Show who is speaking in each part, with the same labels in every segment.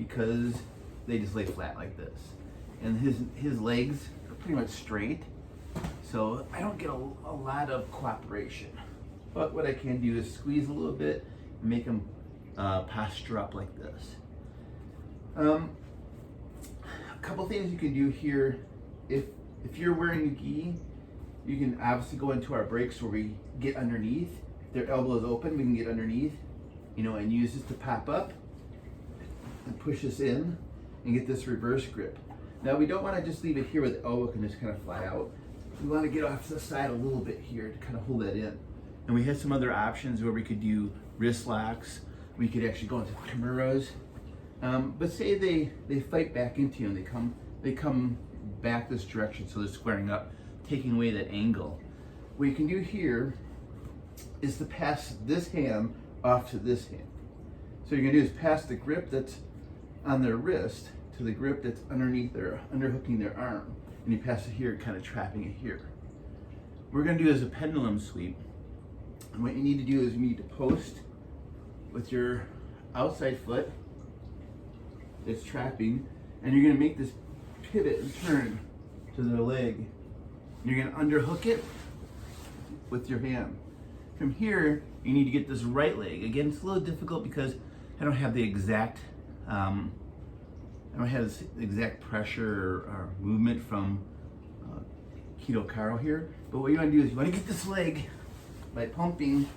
Speaker 1: because they just lay flat like this. And his legs are pretty much straight, so I don't get a lot of cooperation. But what I can do is squeeze a little bit and make him posture up like this. A couple things you can do here. If you're wearing a gi, you can obviously go into our breaks where we get underneath. If their elbow is open, we can get underneath, and use this to pop up and push this in and get this reverse grip. Now we don't want to just leave it here where the elbow can just kind of fly out. We want to get off to the side a little bit here to kind of hold that in. And we had some other options where we could do wrist locks. We could actually go into Kimuras. But say they fight back into you and they come back this direction, so they're squaring up, taking away that angle. What you can do here is to pass this hand off to this hand. So you're gonna do is pass the grip that's on their wrist to the grip that's underneath underhooking their arm. And you pass it here, kind of trapping it here. What we're gonna do is a pendulum sweep. And what you need to do is you need to post with your outside foot that's trapping, and you're gonna make this pivot and turn to the leg. You're gonna underhook it with your hand. From here, you need to get this right leg. Again, it's a little difficult because I don't have the exact pressure or movement from Keto Caro here. But what you want to do is you want to get this leg by pumping.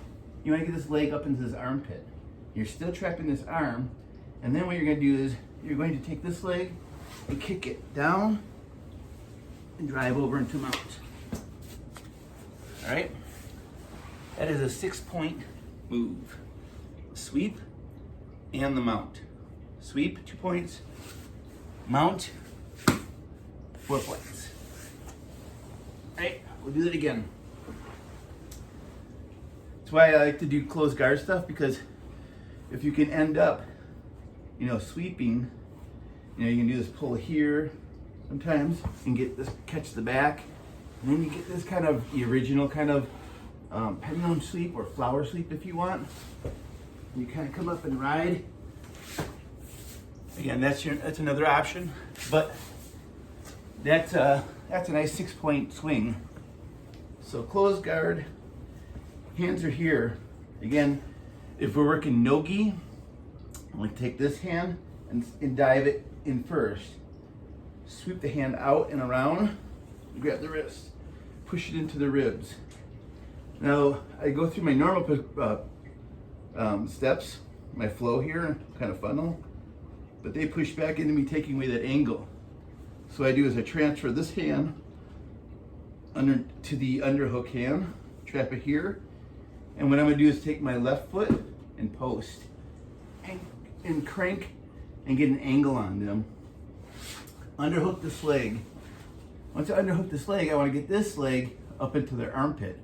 Speaker 1: You want to get this leg up into this armpit. You're still trapping this arm, and then what you're going to do is you're going to take this leg and kick it down and drive over into mount. All right. That is a 6-point move. Sweep and the mount. Sweep, 2 points. Mount, 4 points. All right, we'll do that again. That's why I like to do closed guard stuff, because if you can end up, sweeping, you can do this pull here sometimes and get this, catch the back, and then you get this kind of the original kind of pendulum sweep or flower sweep if you want. You kind of come up and ride. Again, that's another option, but that's a nice 6-point swing. So closed guard, hands are here. Again, if we're working no-gi, I'm going to take this hand and dive it in first. Sweep the hand out and around, grab the wrist, push it into the ribs. Now, I go through my normal steps, my flow here, kind of funnel, but they push back into me, taking away that angle. So what I do is I transfer this hand to the underhook hand, trap it here, and what I'm gonna do is take my left foot and post, and crank and get an angle on them. Underhook this leg. Once I underhook this leg, I wanna get this leg up into their armpit.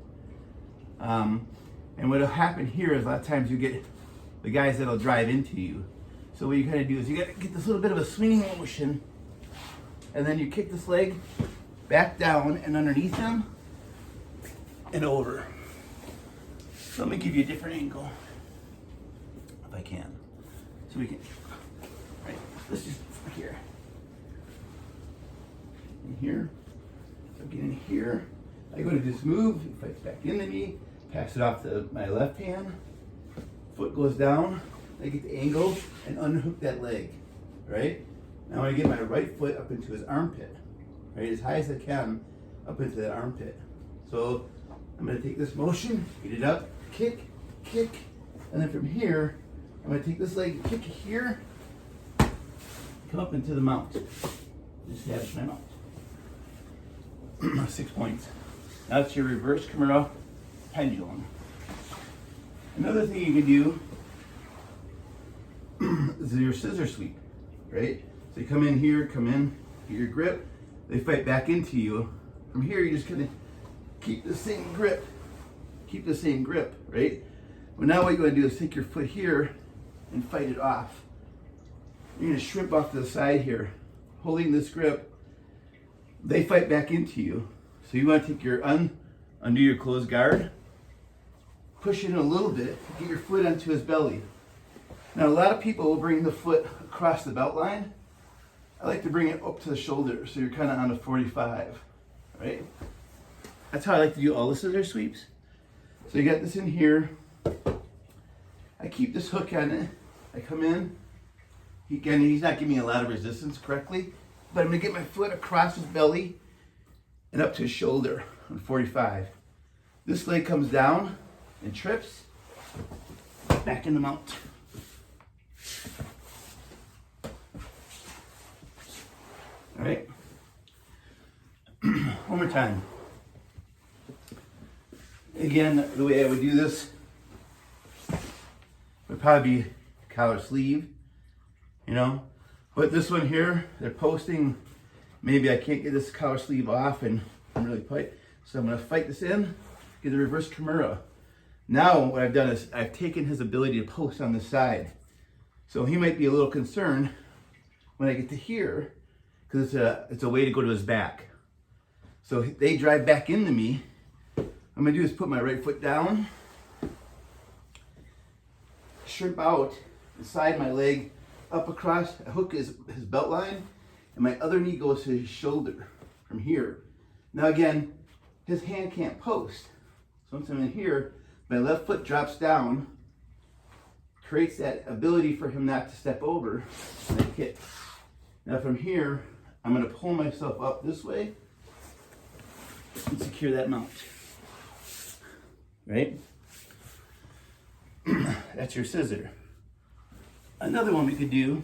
Speaker 1: And what'll happen here is a lot of times you get the guys that'll drive into you. So what you kind of do is you gotta get this little bit of a swinging motion, and then you kick this leg back down and underneath them and over. So let me give you a different angle, if I can. So we can, right, let's just here. In here, so get in here. I go to this move, it fights back into me, pass it off to my left hand, foot goes down, I get the angle and unhook that leg, right? Now I'm gonna get my right foot up into his armpit, right? As high as I can, up into that armpit. So I'm gonna take this motion, get it up, kick, kick, and then from here, I'm gonna take this leg, kick it here, come up into the mount. Just establish my mount. 6 points. Now it's your reverse Kimura pendulum. Another thing you can do is your scissor sweep, right? So you come in here, get your grip, they fight back into you. From here, you're just gonna keep the same grip, right? Well, now what you're gonna do is take your foot here and fight it off. You're gonna shrimp off to the side here, holding this grip. They fight back into you. So you wanna take your undo your closed guard, push in a little bit, get your foot onto his belly. Now a lot of people will bring the foot across the belt line, I like to bring it up to the shoulder so you're kind of on a 45, right? That's how I like to do all the scissor sweeps. So you got this in here. I keep this hook on it. I come in. He's not giving me a lot of resistance correctly, but I'm gonna get my foot across his belly and up to his shoulder on 45. This leg comes down and trips, back in the mount. All right, one more time. Again, the way I would do this would probably be collar sleeve, you know, but this one here, they're posting, maybe I can't get this collar sleeve off and I'm really tight, so I'm gonna fight this in, get the reverse Kimura. Now what I've done is I've taken his ability to post on the side. So he might be a little concerned when I get to here, because it's a way to go to his back. So they drive back into me. I'm gonna do is put my right foot down, shrimp out, and slide my leg up across, hook his belt line, and my other knee goes to his shoulder from here. Now again, his hand can't post. So once I'm in here, my left foot drops down, creates that ability for him not to step over, and I kick. Now from here, I'm gonna pull myself up this way and secure that mount. Right? That's your scissor. Another one we could do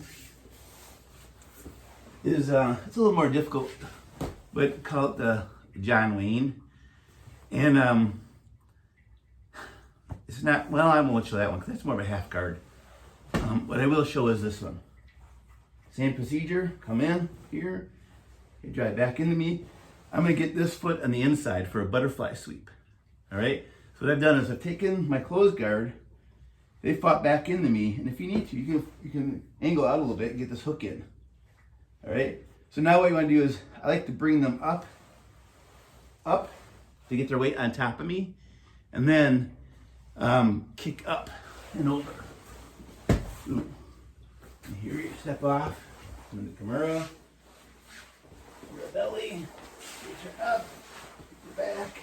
Speaker 1: is, it's a little more difficult, but call it the John Wayne. And it's not, well, I won't show that one because that's more of a half guard. What I will show is this one. Same procedure, come in here, you drive back into me. I'm gonna get this foot on the inside for a butterfly sweep, all right? So what I've done is I've taken my closed guard, they fought back into me, and if you need to, you can angle out a little bit and get this hook in, all right? So now what you wanna do is, I like to bring them up to get their weight on top of me, and then kick up and over. Ooh. And here you step off, and the Kimura, your belly, turn up, your back.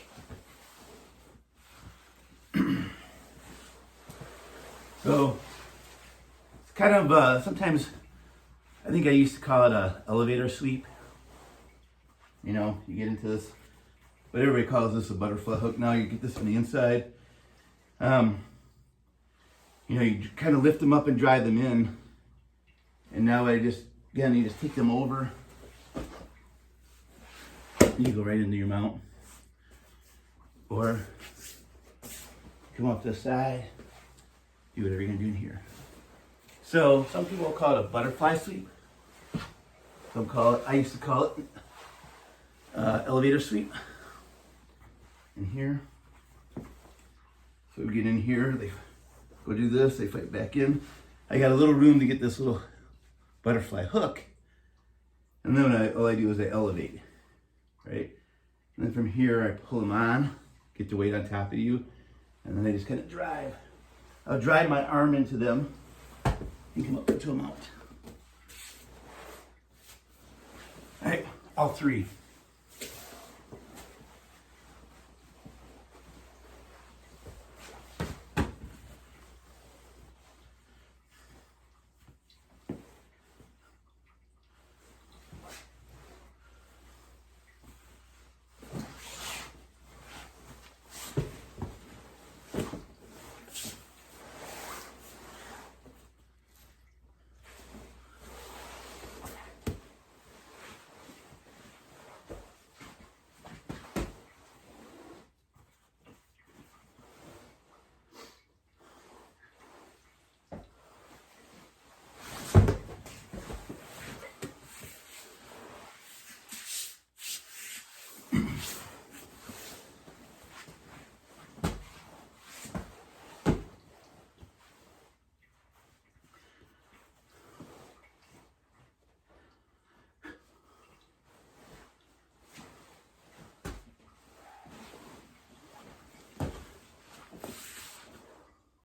Speaker 1: So it's kind of sometimes I think I used to call it a elevator sweep. You know, you get into this, but everybody calls this a butterfly hook. Now you get this from the inside. You know, you kind of lift them up and drive them in, and now you just take them over. You go right into your mount, or come off the side. Do whatever you're gonna do in here. So some people call it a butterfly sweep. Some call it, I used to call it elevator sweep. In here. So we get in here, they go do this, they fight back in. I got a little room to get this little butterfly hook. And then all I do is I elevate, right? And then from here, I pull them on, get the weight on top of you, and then I just kind of drive. I'll drive my arm into them and come up into a mount. All right, all three.